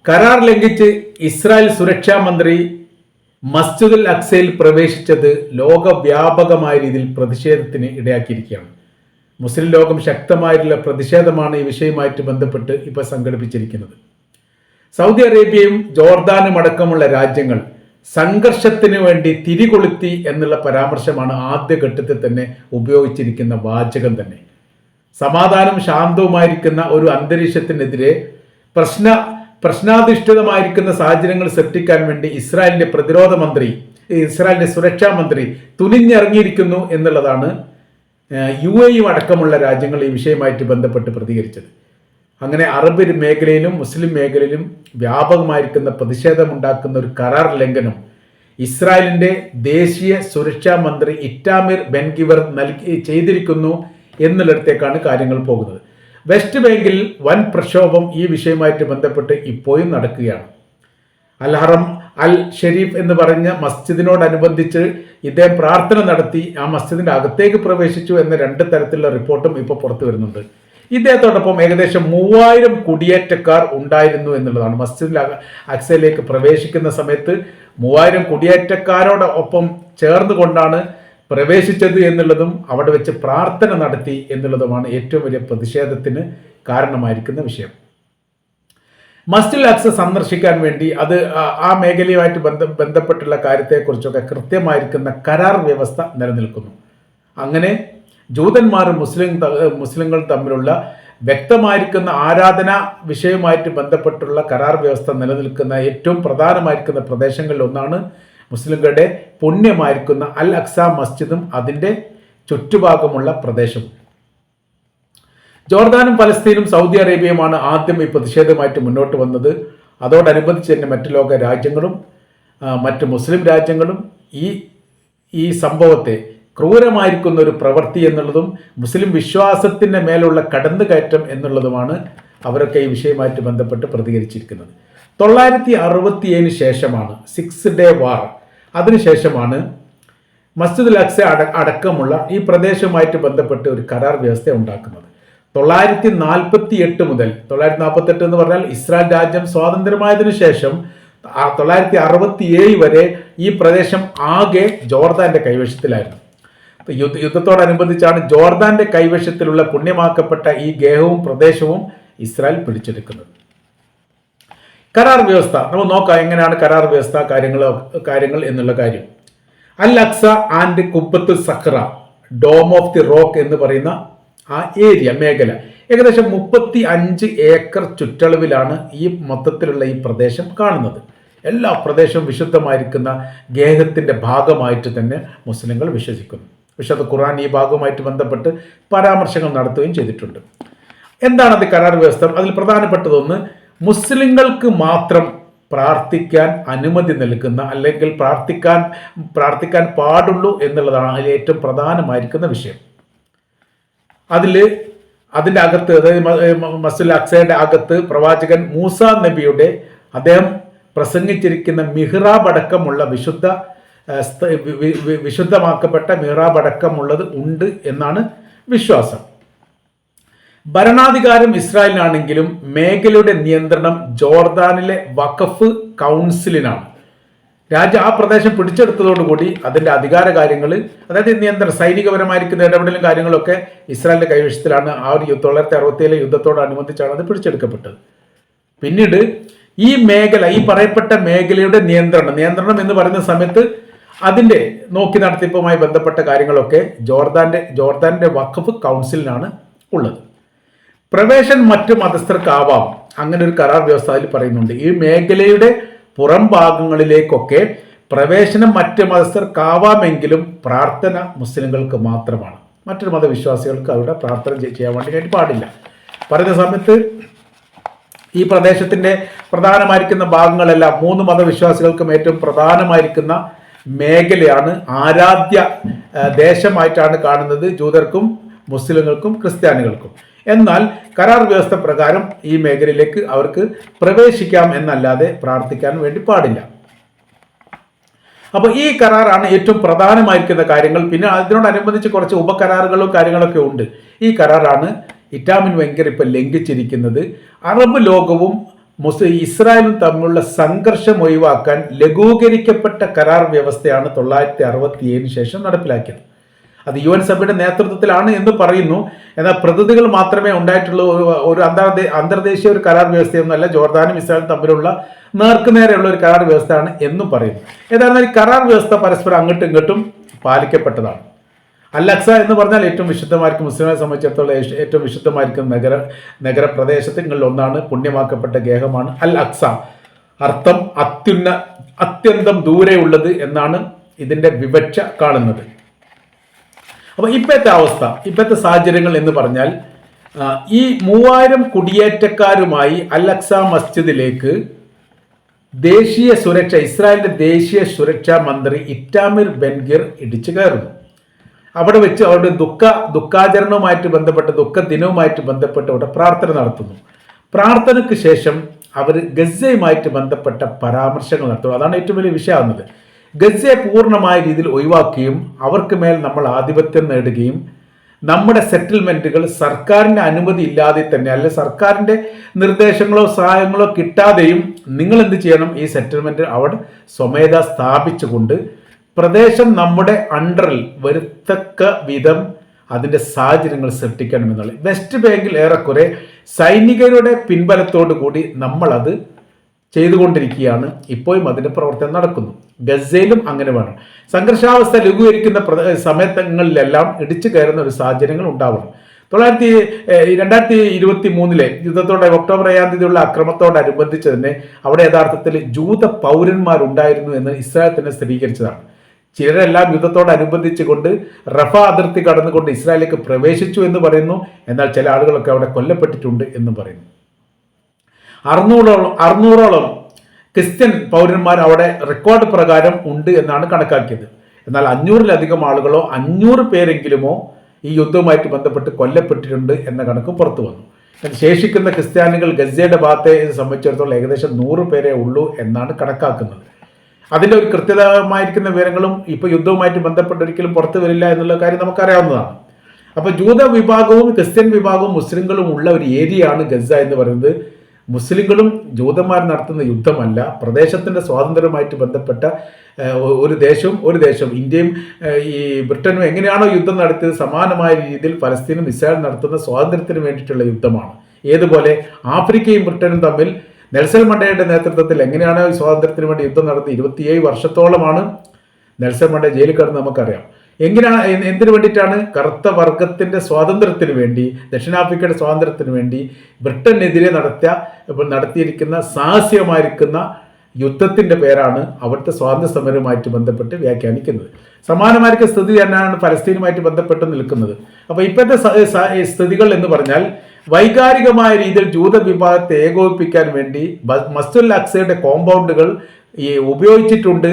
കരാർ ലംഘിച്ച് ഇസ്രായേൽ സുരക്ഷാ മന്ത്രി മസ്ജിദുൽ അക്സയിൽ പ്രവേശിച്ചത് ലോകവ്യാപകമായ രീതിയിൽ പ്രതിഷേധത്തിന് ഇടയാക്കിയിരിക്കുകയാണ്. മുസ്ലിം ലോകം ശക്തമായിട്ടുള്ള പ്രതിഷേധമാണ് ഈ വിഷയവുമായിട്ട് ബന്ധപ്പെട്ട് ഇപ്പോൾ സംഘടിപ്പിച്ചിരിക്കുന്നത്. സൗദി അറേബ്യയും ജോർദാനും അടക്കമുള്ള രാജ്യങ്ങൾ സംഘർഷത്തിന് വേണ്ടി തിരികൊളുത്തി എന്നുള്ള പരാമർശമാണ് ആദ്യഘട്ടത്തിൽ തന്നെ ഉപയോഗിച്ചിരിക്കുന്ന വാചകം തന്നെ. സമാധാനം ശാന്തവുമായിരിക്കുന്ന ഒരു അന്തരീക്ഷത്തിനെതിരെ പ്രശ്നാധിഷ്ഠിതമായിരിക്കുന്ന സാഹചര്യങ്ങൾ സൃഷ്ടിക്കാൻ വേണ്ടി ഇസ്രായേലിന്റെ സുരക്ഷാ മന്ത്രി തുനിഞ്ഞിറങ്ങിയിരിക്കുന്നു എന്നുള്ളതാണ് UAE അടക്കമുള്ള രാജ്യങ്ങൾ ഈ വിഷയമായിട്ട് ബന്ധപ്പെട്ട് പ്രതികരിച്ചത്. അങ്ങനെ അറബ് മേഖലയിലും മുസ്ലിം മേഖലയിലും വ്യാപകമായിരിക്കുന്ന പ്രതിഷേധമുണ്ടാക്കുന്ന ഒരു കരാർ ലംഘനം ഇസ്രായേലിന്റെ ദേശീയ സുരക്ഷാ മന്ത്രി ഇറ്റാമിർ ബെൻ ഗിവർ ചെയ്തിരിക്കുന്നു എന്നുള്ളിടത്തേക്കാണ് കാര്യങ്ങൾ പോകുന്നത്. വെസ്റ്റ് ബാങ്കിൽ വൻ പ്രക്ഷോഭം ഈ വിഷയവുമായിട്ട് ബന്ധപ്പെട്ട് ഇപ്പോഴും നടക്കുകയാണ്. അൽ ഹറം അൽ ഷെരീഫ് എന്ന് പറഞ്ഞ മസ്ജിദിനോടനുബന്ധിച്ച് ഇദ്ദേഹം പ്രാർത്ഥന നടത്തി ആ മസ്ജിദിന്റെ അകത്തേക്ക് പ്രവേശിച്ചു എന്ന 2 തരത്തിലുള്ള റിപ്പോർട്ടും ഇപ്പോൾ പുറത്തു വരുന്നുണ്ട്. ഇദ്ദേഹത്തോടൊപ്പം ഏകദേശം 3000 കുടിയേറ്റക്കാർ ഉണ്ടായിരുന്നു എന്നുള്ളതാണ്. മസ്ജിദുൽ അക്സയിലേക്ക് പ്രവേശിക്കുന്ന സമയത്ത് 3000 കുടിയേറ്റക്കാരോടൊപ്പം ചേർന്നുകൊണ്ടാണ് പ്രവേശിച്ചത് എന്നുള്ളതും അവിടെ വെച്ച് പ്രാർത്ഥന നടത്തി എന്നുള്ളതുമാണ് ഏറ്റവും വലിയ പ്രതിഷേധത്തിന് കാരണമായിരിക്കുന്ന വിഷയം. മസ്ജിദുൽ അക്സ സന്ദർശിക്കാൻ വേണ്ടി അത് ആ മേഖലയുമായിട്ട് ബന്ധപ്പെട്ടുള്ള കാര്യത്തെക്കുറിച്ചൊക്കെ കൃത്യമായിരിക്കുന്ന കരാർ വ്യവസ്ഥ നിലനിൽക്കുന്നു. അങ്ങനെ ജൂതന്മാരും മുസ്ലിങ്ങളും തമ്മിലുള്ള വ്യക്തമായിരിക്കുന്ന ആരാധന വിഷയവുമായിട്ട് ബന്ധപ്പെട്ടുള്ള കരാർ വ്യവസ്ഥ നിലനിൽക്കുന്ന ഏറ്റവും പ്രധാനമായിരിക്കുന്ന പ്രദേശങ്ങളിൽ ഒന്നാണ് മുസ്ലിങ്ങളുടെ പുണ്യമായിരിക്കുന്ന അൽ അക്സ മസ്ജിദും അതിൻ്റെ ചുറ്റുഭാഗമുള്ള പ്രദേശവും. ജോർദാനും പലസ്തീനും സൗദി അറേബ്യയുമാണ് ആദ്യം ഈ പ്രതിഷേധമായിട്ട് മുന്നോട്ട് വന്നത്. അതോടനുബന്ധിച്ച് തന്നെ മറ്റു ലോക രാജ്യങ്ങളും മറ്റ് മുസ്ലിം രാജ്യങ്ങളും ഈ സംഭവത്തെ ക്രൂരമായിരിക്കുന്ന ഒരു പ്രവൃത്തി എന്നുള്ളതും മുസ്ലിം വിശ്വാസത്തിൻ്റെ മേലുള്ള കടന്നുകയറ്റം എന്നുള്ളതുമാണ് അവരൊക്കെ ഈ വിഷയമായിട്ട് ബന്ധപ്പെട്ട് പ്രതികരിച്ചിരിക്കുന്നത്. 967 ശേഷമാണ് 6 ഡേ വാർ, അതിനുശേഷമാണ് മസ്ജിദുൽ അക്സ അടക്കമുള്ള ഈ പ്രദേശവുമായിട്ട് ബന്ധപ്പെട്ട് ഒരു കരാർ വ്യവസ്ഥ ഉണ്ടാക്കുന്നത്. 948 മുതൽ 948 എന്ന് പറഞ്ഞാൽ ഇസ്രായേൽ രാജ്യം സ്വാതന്ത്ര്യമായതിനു ശേഷം 967 വരെ ഈ പ്രദേശം ആകെ ജോർദാന്റെ കൈവശത്തിലായിരുന്നു. യുദ്ധത്തോടനുബന്ധിച്ചാണ് ജോർദാന്റെ കൈവശത്തിലുള്ള പുണ്യമാക്കപ്പെട്ട ഈ ഗേഹവും പ്രദേശവും ഇസ്രായേൽ പിടിച്ചെടുക്കുന്നത്. കരാർ വ്യവസ്ഥ നമുക്ക് നോക്കാം, എങ്ങനെയാണ് കരാർ വ്യവസ്ഥ കാര്യങ്ങൾ എന്നുള്ള കാര്യം. അൽ അക്സ ആൻഡ് കുബ്ബത്തുൽ സഖ്റ, ഡോം ഓഫ് ദി റോക്ക് എന്ന് പറയുന്ന ആ മേഖല ഏകദേശം 35 ഏക്കർ ചുറ്റളവിലാണ് ഈ മൊത്തത്തിലുള്ള ഈ പ്രദേശം കാണുന്നത്. എല്ലാ പ്രദേശവും വിശുദ്ധമായിരിക്കുന്ന ഗേഹത്തിന്റെ ഭാഗമായിട്ട് തന്നെ മുസ്ലിങ്ങൾ വിശ്വസിക്കുന്നു. വിശുദ്ധ ഖുർആൻ ഈ ഭാഗവുമായിട്ട് ബന്ധപ്പെട്ട് പരാമർശങ്ങൾ നടത്തുകയും ചെയ്തിട്ടുണ്ട്. എന്താണത് കരാർ വ്യവസ്ഥ? അതിൽ പ്രധാനപ്പെട്ടതൊന്ന്, മുസ്ലിങ്ങൾക്ക് മാത്രം പ്രാർത്ഥിക്കാൻ അനുമതി നൽകുന്ന അല്ലെങ്കിൽ പ്രാർത്ഥിക്കാൻ പാടുള്ളൂ എന്നുള്ളതാണ് അതിൽ ഏറ്റവും പ്രധാനമായിരിക്കുന്ന വിഷയം. അതിൻ്റെ അകത്ത്, അതായത് മസ്ജിദുൽ അക്സയുടെ അകത്ത് പ്രവാചകൻ മൂസ നബിയുടെ അദ്ദേഹം പ്രസംഗിച്ചിരിക്കുന്ന മിഹ്റാബ് അടക്കമുള്ള വിശുദ്ധമാക്കപ്പെട്ട മിഹ്റാബ് അടക്കമുള്ളത് ഉണ്ട് എന്നാണ് വിശ്വാസം. ഭരണാധികാരം ഇസ്രായേലിനാണെങ്കിലും മേഖലയുടെ നിയന്ത്രണം ജോർദാനിലെ വഖഫ് കൗൺസിലിനാണ്. ആ പ്രദേശം പിടിച്ചെടുത്തതോടുകൂടി അതിൻ്റെ അധികാര കാര്യങ്ങൾ, അതായത് നിയന്ത്രണം, സൈനികപരമായിരിക്കുന്ന ഇടപെടലും കാര്യങ്ങളൊക്കെ ഇസ്രായേലിന്റെ കൈവശത്തിലാണ്. ആ ഒരു 1967 യുദ്ധത്തോടനുബന്ധിച്ചാണ് അത് പിടിച്ചെടുക്കപ്പെട്ടത്. പിന്നീട് ഈ മേഖല, ഈ പറയപ്പെട്ട മേഖലയുടെ നിയന്ത്രണം എന്ന് പറയുന്ന സമയത്ത് അതിൻ്റെ നോക്കി നടത്തിപ്പുമായി ബന്ധപ്പെട്ട കാര്യങ്ങളൊക്കെ ജോർദാന്റെ വഖഫ് കൗൺസിലിനാണ് ഉള്ളത്. പ്രവേശനം മറ്റു മതസ്ഥർക്കാവാം, അങ്ങനെ ഒരു കരാർ വ്യവസ്ഥ അതിൽ പറയുന്നുണ്ട്. ഈ മേഖലയുടെ പുറം ഭാഗങ്ങളിലേക്കൊക്കെ പ്രവേശനം മറ്റ് മതസ്ഥർക്കാവാമെങ്കിലും പ്രാർത്ഥന മുസ്ലിങ്ങൾക്ക് മാത്രമാണ്. മറ്റൊരു മതവിശ്വാസികൾക്ക് അവരുടെ പ്രാർത്ഥന ചെയ്യാൻ വേണ്ടി പാടില്ല. പറയുന്ന സമയത്ത് ഈ പ്രദേശത്തിന്റെ പ്രധാനമായിരിക്കുന്ന ഭാഗങ്ങളെല്ലാം 3 മതവിശ്വാസികൾക്കും ഏറ്റവും പ്രധാനമായിരിക്കുന്ന മേഖലയാണ്, ആരാധ്യ ദേശമായിട്ടാണ് കാണുന്നത് ജൂതർക്കും മുസ്ലിങ്ങൾക്കും ക്രിസ്ത്യാനികൾക്കും. എന്നാൽ കരാർ വ്യവസ്ഥ പ്രകാരം ഈ മേഖലയിലേക്ക് അവർക്ക് പ്രവേശിക്കാം എന്നല്ലാതെ പ്രാർത്ഥിക്കാൻ വേണ്ടി പാടില്ല. അപ്പോൾ ഈ കരാറാണ് ഏറ്റവും പ്രധാനമായിരിക്കുന്ന കാര്യങ്ങൾ. പിന്നെ അതിനോടനുബന്ധിച്ച് കുറച്ച് ഉപകരാറുകളും കാര്യങ്ങളൊക്കെ ഉണ്ട്. ഈ കരാറാണ് ഇറ്റാമിൻ വെങ്കർ ഇപ്പം ലംഘിച്ചിരിക്കുന്നത്. അറബ് ലോകവും ഇസ്രായേലും തമ്മിലുള്ള സംഘർഷം ഒഴിവാക്കാൻ ലഘൂകരിക്കപ്പെട്ട കരാർ വ്യവസ്ഥയാണ് 1967 ശേഷം നടപ്പിലാക്കിയത്. അത് UN സഭയുടെ നേതൃത്വത്തിലാണ് എന്ന് പറയുന്നു. എന്നാൽ പ്രതിനിധികൾ മാത്രമേ ഉണ്ടായിട്ടുള്ള ഒരു അന്തർദേശീയ ഒരു കരാർ വ്യവസ്ഥയൊന്നുമല്ല. ജോർദാനും ഇസ്രായേലും തമ്മിലുള്ള നേർക്കുനേരെയുള്ള ഒരു കരാർ വ്യവസ്ഥയാണ് എന്നും പറയുന്നു. ഏതായിരുന്നാലും ഈ കരാർ വ്യവസ്ഥ പരസ്പരം അങ്ങോട്ടും ഇങ്ങോട്ടും പാലിക്കപ്പെട്ടതാണ്. അൽ അക്സ എന്ന് പറഞ്ഞാൽ ഏറ്റവും വിശുദ്ധമായിരിക്കും, മുസ്ലിങ്ങളെ സംബന്ധിച്ചിടത്തോളം ഏറ്റവും വിശുദ്ധമായിരിക്കും നഗരപ്രദേശങ്ങളിൽ ഒന്നാണ്, പുണ്യമാക്കപ്പെട്ട ഗേഹമാണ് അൽ അക്സ. അർത്ഥം അത്യന്തം ദൂരെയുള്ളത് എന്നാണ് ഇതിൻ്റെ വിവക്ഷ കാണുന്നത്. അപ്പോൾ ഇപ്പോഴത്തെ അവസ്ഥ, ഇപ്പോഴത്തെ സാഹചര്യങ്ങൾ എന്ന് പറഞ്ഞാൽ ഈ 3000 കുടിയേറ്റക്കാരുമായി അൽ അക്സ മസ്ജിദിലേക്ക് ഇസ്രായേലിന്റെ ദേശീയ സുരക്ഷാ മന്ത്രി ഇറ്റാമിർ ബെൻഗിർ ഇടിച്ചു കയറുന്നു. അവിടെ വെച്ച് അവരുടെ ദുഃഖാചരണവുമായിട്ട് ബന്ധപ്പെട്ട് ദിനവുമായിട്ട് ബന്ധപ്പെട്ട് അവിടെ പ്രാർത്ഥന നടത്തുന്നു. പ്രാർത്ഥനയ്ക്ക് ശേഷം അവർ ഗസയുമായിട്ട് ബന്ധപ്പെട്ട പരാമർശങ്ങൾ നടത്തുന്നു. അതാണ് ഏറ്റവും വലിയ വിഷയമാകുന്നത്. ഗസയെ പൂർണ്ണമായ രീതിയിൽ ഒഴിവാക്കുകയും അവർക്ക് മേൽ നമ്മൾ ആധിപത്യം നേടുകയും നമ്മുടെ സെറ്റിൽമെന്റുകൾ സർക്കാരിൻ്റെ അനുമതി ഇല്ലാതെ തന്നെ, അല്ലെ സർക്കാരിൻ്റെ നിർദ്ദേശങ്ങളോ സഹായങ്ങളോ കിട്ടാതെയും നിങ്ങൾ എന്ത് ചെയ്യണം, ഈ സെറ്റിൽമെന്റ് അവിടെ സ്വമേധ സ്ഥാപിച്ചുകൊണ്ട് പ്രദേശം നമ്മുടെ അണ്ടറിൽ വരുത്തക്ക വിധം അതിൻ്റെ സാഹചര്യങ്ങൾ സൃഷ്ടിക്കണമെന്നുള്ളത്. വെസ്റ്റ് ബാങ്കിൽ ഏറെക്കുറെ സൈനികരുടെ പിൻബലത്തോടു കൂടി നമ്മളത് ചെയ്തുകൊണ്ടിരിക്കുകയാണ്. ഇപ്പോഴും അതിൻ്റെ പ്രവർത്തനം നടക്കുന്നു. ഗസയിലും അങ്ങനെ വേണം. സംഘർഷാവസ്ഥ ലഘൂകരിക്കുന്ന സമയങ്ങളിലെല്ലാം ഇടിച്ചു കയറുന്ന ഒരു സാഹചര്യങ്ങൾ ഉണ്ടാവണം. 2023 യുദ്ധത്തോടെ ഒക്ടോബർ 7 തീയതിയുള്ള അക്രമത്തോടനുബന്ധിച്ച് തന്നെ അവിടെ യഥാർത്ഥത്തിൽ ജൂത പൗരന്മാരുണ്ടായിരുന്നു എന്ന് ഇസ്രായേൽ തന്നെ സ്ഥിരീകരിച്ചതാണ്. ചിലരെല്ലാം യുദ്ധത്തോടനുബന്ധിച്ചുകൊണ്ട് റഫ അതിർത്തി കടന്നുകൊണ്ട് ഇസ്രായേലിലേക്ക് പ്രവേശിച്ചു എന്ന് പറയുന്നു. എന്നാൽ ചില ആളുകളൊക്കെ അവിടെ കൊല്ലപ്പെട്ടിട്ടുണ്ട് എന്ന് പറയുന്നു. 600ഓളം ക്രിസ്ത്യൻ പൗരന്മാർ അവിടെ റെക്കോർഡ് പ്രകാരം ഉണ്ട് എന്നാണ് കണക്കാക്കിയത്. എന്നാൽ 500-ലധികം ആളുകളോ 500 പേരെങ്കിലുമോ ഈ യുദ്ധവുമായിട്ട് ബന്ധപ്പെട്ട് കൊല്ലപ്പെട്ടിട്ടുണ്ട് എന്ന കണക്ക് പുറത്തു വന്നു. ശേഷിക്കുന്ന ക്രിസ്ത്യാനികൾ ഗസയുടെ ഭാഗത്തെ സംബന്ധിച്ചിടത്തോളം ഏകദേശം 100 പേരെ ഉള്ളൂ എന്നാണ് കണക്കാക്കുന്നത്. അതിൻ്റെ ഒരു കൃത്യമായിരിക്കുന്ന വിവരങ്ങളും ഇപ്പോൾ യുദ്ധവുമായിട്ട് ബന്ധപ്പെട്ട് ഒരിക്കലും പുറത്തു വരില്ല എന്നുള്ള കാര്യം നമുക്കറിയാവുന്നതാണ്. അപ്പോൾ ജൂത വിഭാഗവും ക്രിസ്ത്യൻ വിഭാഗവും മുസ്ലിങ്ങളും ഉള്ള ഒരു ഏരിയയാണ് ഗസ എന്ന് പറയുന്നത്. മുസ്ലിങ്ങളും ജൂതന്മാർ നടത്തുന്ന യുദ്ധമല്ല, പ്രദേശത്തിൻ്റെ സ്വാതന്ത്ര്യവുമായിട്ട് ബന്ധപ്പെട്ട ഒരു ദേശവും ഇന്ത്യയും ഈ ബ്രിട്ടനും എങ്ങനെയാണോ യുദ്ധം നടത്തിയത് സമാനമായ രീതിയിൽ ഫലസ്തീനും ഇസ്രായേലും നടത്തുന്ന സ്വാതന്ത്ര്യത്തിന് വേണ്ടിയിട്ടുള്ള യുദ്ധമാണ്. ഏതുപോലെ ആഫ്രിക്കയും ബ്രിട്ടനും തമ്മിൽ നെൽസൺ മണ്ടേലയുടെ നേതൃത്വത്തിൽ എങ്ങനെയാണോ ഈ സ്വാതന്ത്ര്യത്തിന് വേണ്ടി യുദ്ധം നടത്തി 27 വർഷത്തോളമാണ് നെൽസൺ മണ്ടേല ജയിലിൽ കിടന്ന് നമുക്കറിയാം. എന്തിനു വേണ്ടിയിട്ടാണ്? കറുത്ത വർഗത്തിന്റെ സ്വാതന്ത്ര്യത്തിന് വേണ്ടി, ദക്ഷിണാഫ്രിക്കയുടെ സ്വാതന്ത്ര്യത്തിന് വേണ്ടി ബ്രിട്ടനെതിരെ നടത്തിയിരിക്കുന്ന സാഹസികമായിരിക്കുന്ന യുദ്ധത്തിന്റെ പേരാണ് അവിടുത്തെ സ്വാതന്ത്ര്യ സമരവുമായിട്ട് ബന്ധപ്പെട്ട് വ്യാഖ്യാനിക്കുന്നത്. സമാനമായിരിക്കും സ്ഥിതി തന്നെയാണ് ഫലസ്തീനുമായിട്ട് ബന്ധപ്പെട്ട് നിൽക്കുന്നത്. അപ്പോൾ ഇപ്പോഴത്തെ സ്ഥിതികൾ എന്ന് പറഞ്ഞാൽ വൈകാരികമായ രീതിയിൽ ജൂത വിഭാഗത്തെ ഏകോപിപ്പിക്കാൻ വേണ്ടി മസ്ജിദുൽ അക്സയുടെ കോമ്പൗണ്ടുകൾ ഉപയോഗിച്ചിട്ടുണ്ട്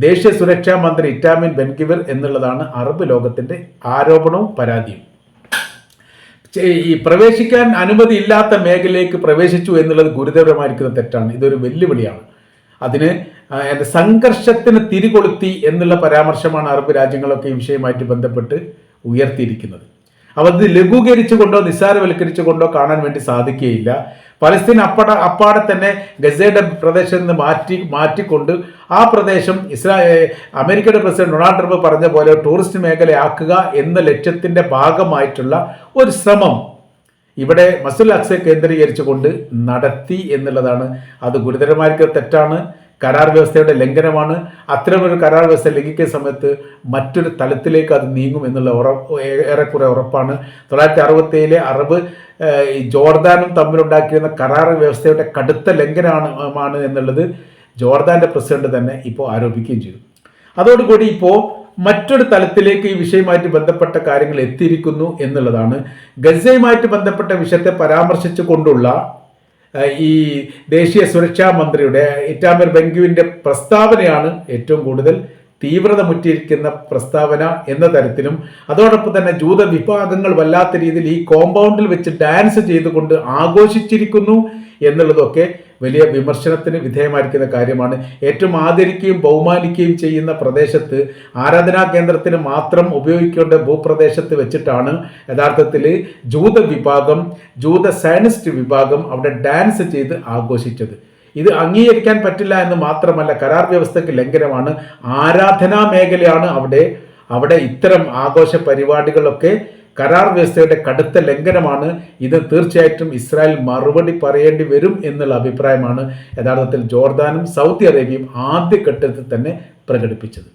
ദേശീയ സുരക്ഷാ മന്ത്രി ഇറ്റാമിർ ബെൻഗിർ എന്നുള്ളതാണ് അറബ് ലോകത്തിന്റെ ആരോപണവും പരാതിയും. ഈ പ്രവേശിക്കാൻ അനുമതി ഇല്ലാത്ത മേഖലയിലേക്ക് പ്രവേശിച്ചു എന്നുള്ളത് ഗുരുതരമായിരിക്കുന്ന തെറ്റാണ്. ഇതൊരു വെല്ലുവിളിയാണ്. അതിന് സംഘർഷത്തിന് തിരികൊളുത്തി എന്നുള്ള പരാമർശമാണ് അറബ് രാജ്യങ്ങളൊക്കെ ഈ വിഷയമായിട്ട് ബന്ധപ്പെട്ട് ഉയർത്തിയിരിക്കുന്നത്. അത് ലഘൂകരിച്ചുകൊണ്ടോ നിസ്സാരവൽക്കരിച്ചുകൊണ്ടോ കാണാൻ വേണ്ടി സാധിക്കുകയില്ല. ഫലസ്തീൻ അപ്പാടെ തന്നെ ഗസയുടെ പ്രദേശത്ത് നിന്ന് മാറ്റിക്കൊണ്ട് ആ പ്രദേശം അമേരിക്കയുടെ പ്രസിഡന്റ് ഡൊണാൾഡ് ട്രംപ് പറഞ്ഞ പോലെ ടൂറിസ്റ്റ് മേഖലയാക്കുക എന്ന ലക്ഷ്യത്തിന്റെ ഭാഗമായിട്ടുള്ള ഒരു ശ്രമം ഇവിടെ മസ്ജിദുൽ അക്സയെ കേന്ദ്രീകരിച്ചുകൊണ്ട് നടത്തി എന്നുള്ളതാണ്. അത് ഗുരുതരമായിരിക്കുന്ന തെറ്റാണ്, കരാർ വ്യവസ്ഥയുടെ ലംഘനമാണ്. അത്തരമൊരു കരാർ വ്യവസ്ഥ ലംഘിക്കുന്ന സമയത്ത് മറ്റൊരു തലത്തിലേക്ക് അത് നീങ്ങും എന്നുള്ള ഏറെക്കുറെ ഉറപ്പാണ്. 1967 അറബ് ജോർദാനും തമ്മിലുണ്ടാക്കിയിരുന്ന കരാർ വ്യവസ്ഥയുടെ കടുത്ത ലംഘനമാണ് എന്നുള്ളത് ജോർദാന്റെ പ്രസിഡന്റ് തന്നെ ഇപ്പോൾ ആരോപിക്കുകയും ചെയ്തു. അതോടുകൂടി ഇപ്പോൾ മറ്റൊരു തലത്തിലേക്ക് ഈ വിഷയവുമായിട്ട് ബന്ധപ്പെട്ട കാര്യങ്ങൾ എത്തിയിരിക്കുന്നു എന്നുള്ളതാണ്. ഗസയുമായിട്ട് ബന്ധപ്പെട്ട വിഷയത്തെ പരാമർശിച്ചു കൊണ്ടുള്ള ഈ ദേശീയ സുരക്ഷാ മന്ത്രിയുടെ ഇറ്റാമിർ ബെൻഗിറിന്റെ പ്രസ്താവനയാണ് ഏറ്റവും കൂടുതൽ തീവ്രത മുറ്റിയിരിക്കുന്ന പ്രസ്താവന എന്ന തരത്തിലും അതോടൊപ്പം തന്നെ ജൂത വിഭാഗങ്ങൾ വല്ലാത്ത രീതിയിൽ ഈ കോമ്പൗണ്ടിൽ വെച്ച് ഡാൻസ് ചെയ്തുകൊണ്ട് ആഘോഷിച്ചിരിക്കുന്നു എന്നുള്ളതൊക്കെ വലിയ വിമർശനത്തിന് വിധേയമായിരിക്കുന്ന കാര്യമാണ്. ഏറ്റവും ആദരിക്കുകയും ബഹുമാനിക്കുകയും ചെയ്യുന്ന പ്രദേശത്ത്, ആരാധനാ കേന്ദ്രത്തിന് മാത്രം ഉപയോഗിക്കേണ്ട ഭൂപ്രദേശത്ത് വെച്ചിട്ടാണ് യഥാർത്ഥത്തിൽ ജൂത വിഭാഗം, ജൂത സയനിസ്റ്റ് വിഭാഗം അവിടെ ഡാൻസ് ചെയ്ത് ആഘോഷിച്ചത്. ഇത് അംഗീകരിക്കാൻ പറ്റില്ല എന്ന് മാത്രമല്ല, കരാർ വ്യവസ്ഥയ്ക്ക് ലംഘനമാണ്. ആരാധനാ മേഖലയാണ് അവിടെ ഇത്തരം ആഘോഷ പരിപാടികളൊക്കെ കരാർ വ്യവസ്ഥയുടെ കടുത്ത ലംഘനമാണ്. ഇത് തീർച്ചയായിട്ടും ഇസ്രായേൽ മറുപടി പറയേണ്ടി വരും എന്നുള്ള അഭിപ്രായമാണ് യഥാർത്ഥത്തിൽ ജോർദാനും സൗദി അറേബ്യയും ആദ്യഘട്ടത്തിൽ തന്നെ പ്രകടിപ്പിച്ചത്.